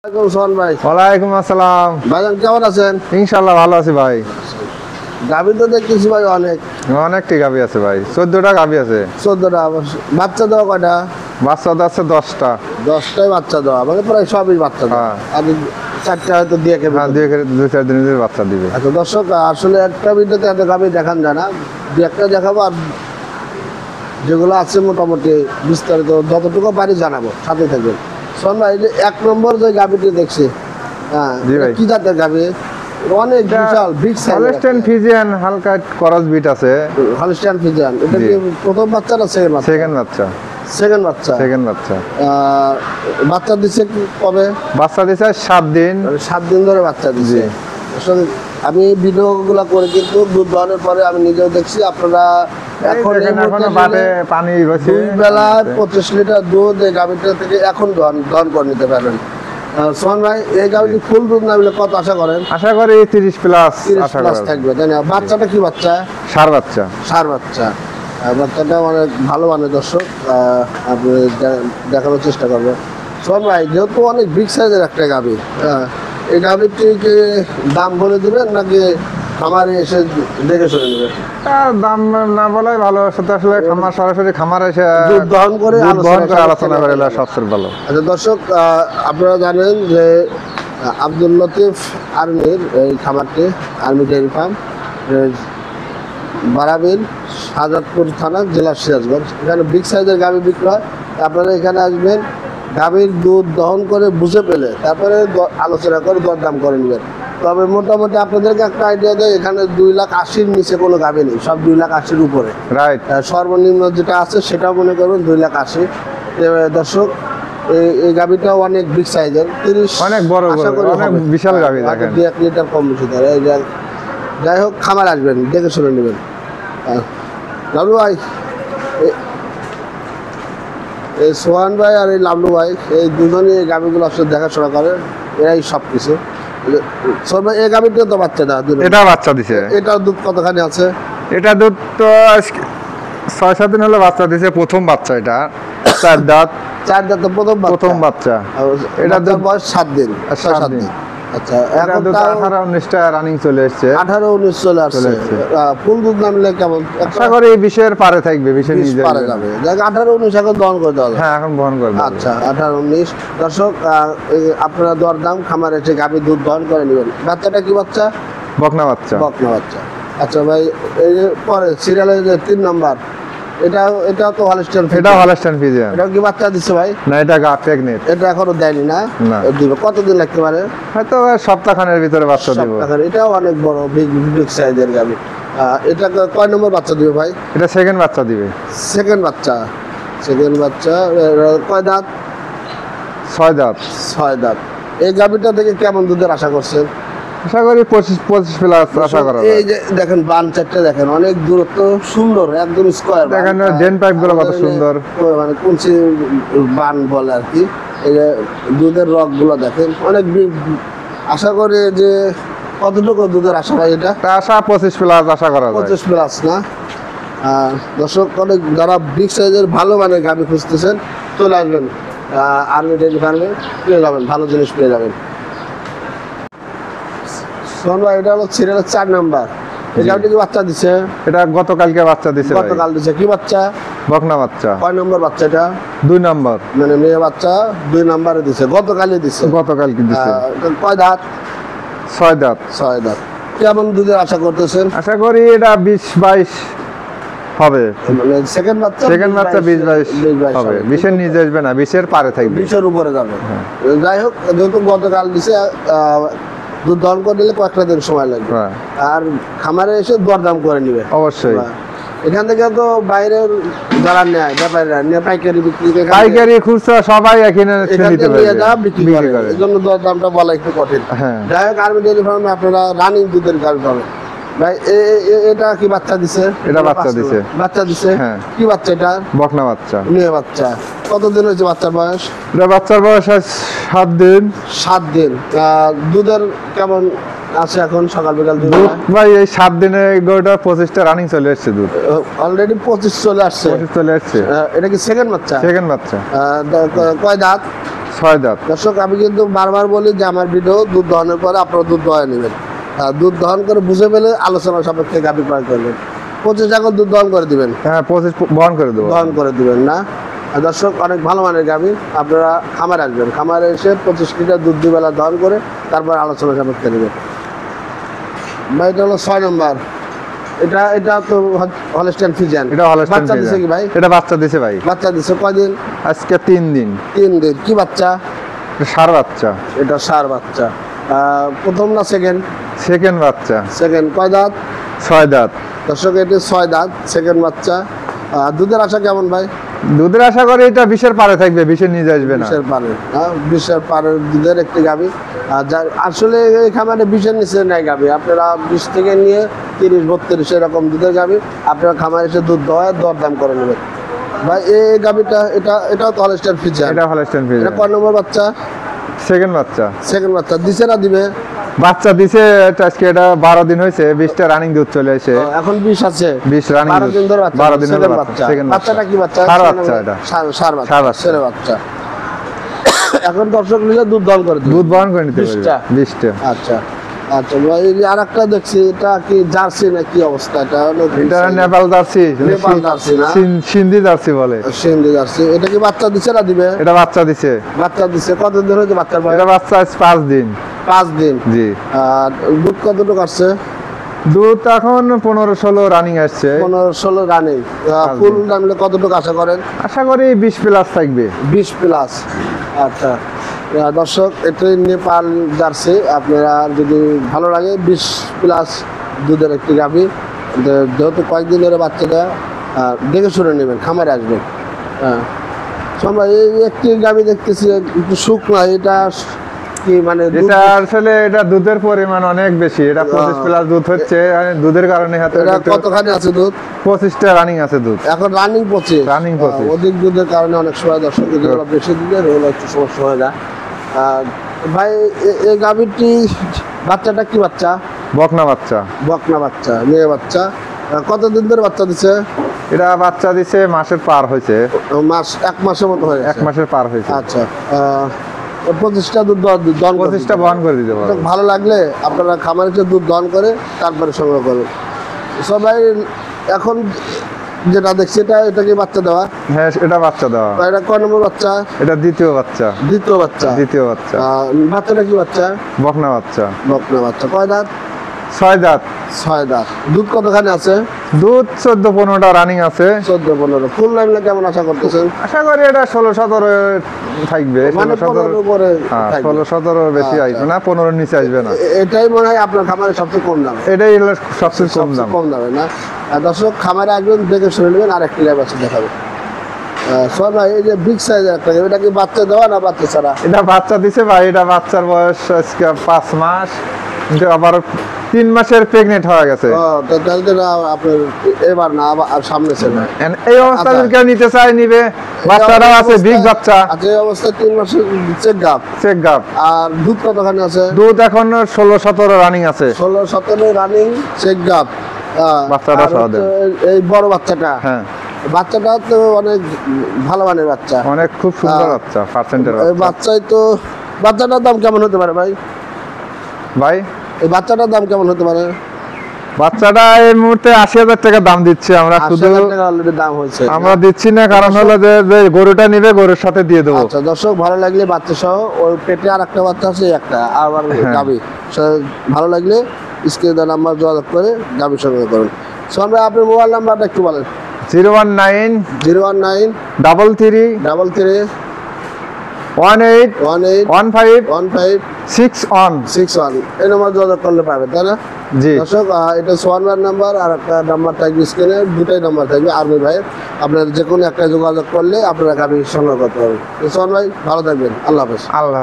ওয়ালাইকুম আসসালাম। ভাইজান কেমন আছেন? ইনশাআল্লাহ ভালো আছি ভাই। গাভী তো দেখতেছি ভাই অনেকটি গাভী আছে ভাই, 14টা গাভী আছে। 14টা। বাচ্চা দেওয়া কয়টা? বাচ্চা আছে 10টা। 10টাই বাচ্চা দেওয়া, মানে প্রায় সবই বাচ্চা দেওয়া। আর 4টা হয়তো দিয়ে খেবে। হ্যাঁ, 2-4 দিনের বাচ্চা দিবে। আচ্ছা দর্শক, আসলে একটা ভিডিওতে এত গাভী দেখান যায় না, দু একটা দেখাবো। আর যেগুলো আছে মোটামুটি বিস্তারিত যতটুকু পারি জানাবো, সাথে থাকবেন। শোন ভাই, 1 নম্বর যে গাভীটি দেখছি, হ্যাঁ কি জাতের গাভী? অনেক বিশাল বিগ সাইজ। হলস্টাইন ফ্রিজিয়ান হালকা ক্রস বিট আছে। হলস্টাইন ফ্রিজিয়ান, এটা কি প্রথম বাচ্চা না সেকেন্ড বাচ্চা? সেকেন্ড বাচ্চা। সেকেন্ড বাচ্চা। সেকেন্ড বাচ্চা। বাচ্চা দিছে কবে? বাচ্চা দিছে 7 দিন। 7 দিন ধরে বাচ্চা দিছে। আসলে আমি ভিডিওগুলো করে কিন্তু দুধ দহনের পরে আমি নিজেও দেখছি। আপনারা এখন বাটে পানি রয়েছে, 2 বেলা 25 লিটার দুধ এই গাভীটা থেকে এখন দহন করে নিতে পারবেন। সোহান ভাই, এই গাভীটি ফুল দুধ না বলে কত আশা করেন? আশা করি 30 প্লাস থাকবে, তাই না? বাচ্চাটা কি বাচ্চা? ষাঁড় বাচ্চা। ষাঁড় বাচ্চা। বাচ্চাটা অনেক ভালো মানে দর্শক, আপনি দেখানোর চেষ্টা করবেন। সোহান ভাই, যেহেতু অনেক বিগ সাইজের একটা গাভী, এই গাভীটিকে দাম বলে দেবেন নাকি খামারে এসে দেখে শুনে নেবেন? দাম না বলাই ভালো, সাথে আসলে খামার সরাসরি খামারে এসে দুধ দহন করে আলোচনা করে সবচেয়ে ভালো। আচ্ছা দর্শক, আপনারা জানেন যে আব্দুল লতিফ আর্মির এই খামারটি, army dairy farm, Barabil, Shahzadpur থানা, জেলা সিরাজগঞ্জ। এখানে বিগ সাইজের গাভী বিক্রি হয়। আপনারা এখানে আসবেন, গাভীর দুধ দহন করে বুঝে পেলে তারপরে আলোচনা করে দরদাম করে নেবেন। তবে মোটামুটি আপনাদেরকে একটা আইডিয়া দেয়, এখানে 2,80,000 নিচে কোনো গাভী নেই, সব 2,80,000 উপরে। রাইট। সর্বনিম্ন যেটা আছে সেটাও মনে করুন 2,80,000। দর্শক, এই গাভীটাও অনেক বিগ সাইজের, 30 অনেক বড় অনেক বিশাল গাভী, দেখেন 2-1 লিটার কম বেশি ধরে। যাই হোক, খামার আসবেন, দেখে শুনে নেবেন। লালু ভাই, এই সোহান ভাই আর এই লালু ভাই, এই দুজনই এই গাভীগুলো আসলে দেখাশোনা করে, এরাই সব কিছু। সোহান ভাই, এই গাভীটা তো বাচ্চা না? এটা বাচ্চা দিছে। এটার দুধ কতখানি আছে? এটা দুধ তো 6-7 দিন হলো বাচ্চা দিছে। প্রথম বাচ্চা, এটা 4 দাঁত। 4 দাঁত প্রথম বাচ্চা। এটা দুধ বয়স 7 দিন। 7 দিন। আচ্ছা, এখন দুধ 18-19টা রানিং চলে আসছে। 18-19 চলে আসছে। ফুল দুধ নামলে কেমন? আশা করি 20-এর পারে থাকবে, 20-এর নিচে পারে যাবে। দেখ 18-19 এখন দহন করে দেওয়া। হ্যাঁ, এখন বহন করবে। আচ্ছা, 18-19। দর্শক, আপনারা দরদাম খামারে এসে গাভী দুধ দহন করে নেবেন। বাচ্চাটা কি বাচ্চা? বকনা বাচ্চা। বকনা বাচ্চা। আচ্ছা ভাই, এই যে পরে সিরিয়ালের যে 3 নাম্বার, এটা তো হলস্টাইন। এটা হলস্টাইন ফ্রিজিয়ান। এটা কি বাচ্চা দিচ্ছে ভাই? না, এটা প্রেগনেন্ট। এটা এখনো দেয়নি না? দিবে। কতদিন লাগতে পারে? হয়তো সপ্তাহখানের ভিতরে বাচ্চা দিব। এটাও অনেক বড় বিগ সাইজের গাভী। এটা কয় নম্বর বাচ্চা দিবে ভাই? এটা সেকেন্ড বাচ্চা দিবে। সেকেন্ড বাচ্চা। কয় দাঁত? 6 দাঁত। 6 দাঁত। এই গাভীটা থেকে কেমন দুধের আশা করছেন? আশা করি 25 প্লাস আশা করা যায়। এই যে দেখেন বান চারটা, দেখেন অনেক দূরত্ব, সুন্দর, একদম স্কয়ার। দেখেন ডেন পাইপ গুলো কত সুন্দর, মানে কুঞ্চি বান বলে আর কি। এই যে দুধের রক গুলো দেখেন অনেক। আশা করি যে কতটুকু দুধের আশা হয়? এটা আশা 25 প্লাস আশা করা যায়। 25 প্লাস না? দর্শক, অনেক যারা বিগ সাইজের ভালো মানের গাভী খুঁজতেছেন, চলে আসবেন আর্মি ডেয়ারি ফার্মে, পেয়ে যাবেন, ভালো জিনিস পেয়ে যাবেন। সোহান ভাই, এটা হলো সিরিয়ালের 4 নাম্বার। এই গাভীটা কি বাচ্চা দিছে? এটা গতকালকে বাচ্চা দিছে। গতকাল দিছে। কি বাচ্চা? বকনা বাচ্চা। কয় নম্বর বাচ্চা এটা? 2 নাম্বার। মানে মেয়ে বাচ্চা 2 নাম্বারে দিছে, গতকালই দিছে। গতকালকে দিছে। কয় দাঁত? 6 দাঁত। 6 দাঁত। কেমন দুধের আশা করতেছেন? আশা করি এটা 20-22 হবে। মানে সেকেন্ড বাচ্চা 20-22 হবে। 20-এর নিচে আসবে না, 20-এর পারে থাকবে, 20-এর উপরে যাবে। যাই হোক, যেহেতু গতকাল দিছে, দুধ দহন করে নিলে কয়েকটা দিন সময় লাগবে। আর খামারে এসে দরদাম করে নিবে অবশ্যই। এখান থেকে তো বাইরের যারা নেয়, ব্যাপারীরা নিয়ে পাইকারি বিক্রি করে, পাইকারি খুচরা সবাই এখানে নিতে পারে, বিক্রি করে। এই জন্য দরদামটা বলা একটু কঠিন। যাই হোক, আর্মি ডেয়ারি ফার্মে আপনারা রানিং দুধের গাভী পাবেন। ভাই, এটা কি বাচ্চা দিছে? এটা বাচ্চা দিছে। বাচ্চা দিছে? হ্যাঁ। কি বাচ্চা এটা? বকনা বাচ্চা। মেয়ে বাচ্চা। কতদিন হয়েছে বাচ্চার বয়স? এটা বাচ্চার বয়স 7 দিন। 7 দিন। দুধের কেমন আছে এখন? সকাল বিকাল দুধ ভাই এই 7 দিনে গরুটা 25টা রানিং চলে আসছে দুধ। অলরেডি 25 চলে আসছে। 25 চলে আসছে। এটা কি সেকেন্ড বাচ্চা? সেকেন্ড বাচ্চা। কয় দাঁত? ছয় দাঁত। দর্শক আমি কিন্তু বারবার বলি যে আমার ভিডিও দুধ দহনের পরে আপনারা দুধ দহন নেবেন, দুধ দহন করে বুঝে পেলে আলোচনা সাপেক্ষে গাভী ক্রয় করবেন। 25 এখন দুধ দহন করে দিবেন, হ্যাঁ 25 বহন করে দেবো। দহন করে দিবেন না। আর দর্শক অনেক ভালো মানের গাভী, আপনারা খামারে আসবেন, খামারে এসে 25 লিটার দুধ 2 বেলা দহন করে তারপর আলোচনা সাপেক্ষে নেবেন। ভাই এটা হলো 6 নম্বর। এটা তো হলস্টাইন ফ্রিজিয়ান। এটা হলস্টাইন বাচ্চা দিছে কি ভাই? এটা বাচ্চা দিছে ভাই। বাচ্চা দিছে কয়দিন? আজকে 3 দিন। 3 দিন। কি বাচ্চা? এটা ষাঁড় বাচ্চা। এটা ষাঁড় বাচ্চা। প্রথম না সেকেন্ড? সেকেন্ড বাচ্চা। সেকেন্ড। কয় দাঁত? 6 দাঁত। দর্শক এটি 6 দাঁত, সেকেন্ড বাচ্চা। দুধের আশা কেমন ভাই? দুধের আশা করি এটা 20-এর পারে থাকবে, 20-এর নিচে আসবে না। 20-এর পারে, 20-এর পারের দুধের একটি গাভী। যার আসলে এই খামারে 20-এর নিচে নাই গাভী, আপনারা 20 থেকে নিয়ে 30-32 এরকম দুধের গাভী আপনারা খামারে এসে দুধ দরদাম করে নেবেন। ভাই এই গাভীটা এটাও তো হলস্টাইন ফ্রিজিয়ান। এটা হলস্টাইন এটা ফ্রিজিয়ান। কয় নম্বর বাচ্চা? সেকেন্ড বাচ্চা। সেকেন্ড বাচ্চা। দিছে না দিবে? বাচ্চা দিছে আজকে, এটা 12 দিন হয়েছে, 20টা রানিং দুধ চলে আসে। এখন 20 আছে, 20 রানিং 12 দিন ধরে বাচ্চা। 12 দিন ধরে second বাচ্চা। সেকেন্ড বাচ্চাটা কি বাচ্চা? ষাঁড় বাচ্চা। এটা ষাঁড় বাচ্চা, ষাঁড় বাচ্চা। ছেলে বাচ্চা। এখন দর্শক নিলে দুধ দহন করে দিবে। দুধ বহন করে নিতে 20টা? পারবে 20টা। আচ্ছা আচ্ছা ভাই, এই যে আরেকটা দেখছি, এটা কি জার্সি না কি অবস্থা? এটা হলো এটা নেপাল জার্সি, নেপাল জার্সি না? সিন্ধি জার্সি বলে। সিন্ধি জার্সি। এটা কি বাচ্চা দিছে না দিবে? এটা বাচ্চা দিছে। বাচ্চা দিছে। কত দিন হয়েছে বাচ্চার বয়স? এটা বাচ্চা আজ 5 দিন। 5 দিন। জি। আর দুধ কতটুকু আসছে? দুধ এখন 15-16 রানিং আসছে। 15-16 রানিং। ফুল রানলে কতটুকু আশা করেন? আশা করি 20 প্লাস থাকবে। 20 প্লাস। আচ্ছা দর্শক, এটি নেপাল জার্সি। আপনারা যদি ভালো লাগে 20 প্লাস দুধের একটি গাভী, যেহেতু কয়েকদিন ধরে বাচ্চাটা দেখে শুনে নেবেন, খামারে আসবেন। হ্যাঁ আমরা এই একটি গাভী দেখতেছি একটু শুকনো, এটা কি মানে এটা আসলে এটা দুধের পরিমাণ অনেক বেশি, এটা 25 প্লাস দুধ হচ্ছে, দুধের কারণে হাতে এটা কতখানি আছে দুধ? 25টা রানিং আছে দুধ। এখন রানিং 25। রানিং 25। অধিক দুধের কারণে অনেক সময় দর্শক যেগুলো বেশি দুধের ওগুলো একটু সমস্যা হয়ে যায়। ভাই এই গাভীটি বাচ্চাটা কি বাচ্চা? বকনা বাচ্চা। বকনা বাচ্চা, মেয়ে বাচ্চা। কতদিন ধরে বাচ্চা দিছে? এটা বাচ্চা দিছে মাসের পার হয়েছে। এক মাসের মতো হয়ে গেছে। 1 মাসের পার হয়েছে। আচ্ছা 25টা দুধ দহন 25টা বহন করে দিতে পারবো। ভালো লাগলে আপনারা খামারে এসে দুধ দহন করে তারপরে সংগ্রহ করুন। সবাই এখন যেটা দেখছি এটা কি বাচ্চা দেওয়া? হ্যাঁ এটা বাচ্চা দেওয়া। এটা কয় নম্বর বাচ্চা? এটা দ্বিতীয় বাচ্চা। দ্বিতীয় বাচ্চা। দ্বিতীয় বাচ্চা। বাচ্চাটা কি বাচ্চা? বকনা বাচ্চা। বকনা বাচ্চা। কয় দাঁত? 6 দাঁত। 6 দাঁত। দুধ কতখানি আছে? দুধ 14-15টা রানিং আছে। 14-15। ফুল লাইনলে কেমন আশা করতেছেন? আশা করি এটা 16-17 থাকবে। মানে 15 উপরে থাকবে। 16-17 বেশি আসবে না, 15-র নিচে আসবে না। এটাই মনে হয় আপনার খামারে সবচেয়ে কম দাম। এটাই হলো সবচেয়ে কম দাম। কম দামে না? দর্শক খামারে আসবেন, দেখে শুনে নেবেন। আর একটি গাছ আছে দেখাবো। ভাই এই যে বিগ সাইজের একটা, এটা কি বাচ্চা দেওয়া না বাচ্চা ছাড়া? এটা বাচ্চা দিছে ভাই, এটা বাচ্চার বয়স আজকে 5 মাস, কিন্তু আবার 3 মাসের প্রেগনেন্ট হয়ে গেছে। তাহলে আপনার এবার না আর সামনে ছিল। এই অবস্থা যদি কেউ নিতে চায় নিবে। বাচ্চাটাও আছে, বিগ বাচ্চা। আচ্ছা এই অবস্থায় 3 মাসের চেক গাপ। Check gap. আর দুধ কতখানি আছে? দুধ এখন 16-17 রানিং আছে। 16-17 রানিং চেক গাপ। বাচ্চাটা সহ দেন। এই বড় বাচ্চাটা, হ্যাঁ বাচ্চাটা তো অনেক ভালো মানের বাচ্চা, অনেক খুব সুন্দর বাচ্চা, পার্সেন্টের এই বাচ্চাই তো। বাচ্চাটার দাম কেমন হতে পারে ভাই? ভাই এই বাচ্চাটার দাম কেমন হতে পারে? বাচ্চাটা এই মুহূর্তে 80,000 টাকা দাম দিচ্ছি আমরা। শুধু 80,000 টাকা অলরেডি দাম হয়েছে। আমরা দিচ্ছি না, কারণ হলো যে গরুটা নিবে, গরুর সাথে দিয়ে দেবো। আচ্ছা দর্শক, ভালো লাগলে বাচ্চা সহ ওই পেটে আর একটা বাচ্চা আছে, একটা আবার গাবি। ভালো লাগলে স্ক্রিনে দেওয়া নাম্বার যোগাযোগ করে গাবি সংগ্রহ করুন। সোহান ভাই আপনার মোবাইল নাম্বারটা একটু বলেন। 019 019 33 33 18 18 15 15 61। 61 এই নাম্বার যোগাযোগ করলে পাবেন, তাই না? জি দর্শক এটা সোহান ভাইয়ের নাম্বার, আর একটা নাম্বার থাকবে স্ক্রিনে, দুটাই নাম্বার থাকবে আর্মি ভাইয়ের। আপনার যে কোনো একটা যোগাযোগ করলে আপনারা গাবি সংগ্রহ করতে পারবেন। সোহান ভাই ভালো থাকবেন, আল্লাহ হাফেজ। আল্লাহ।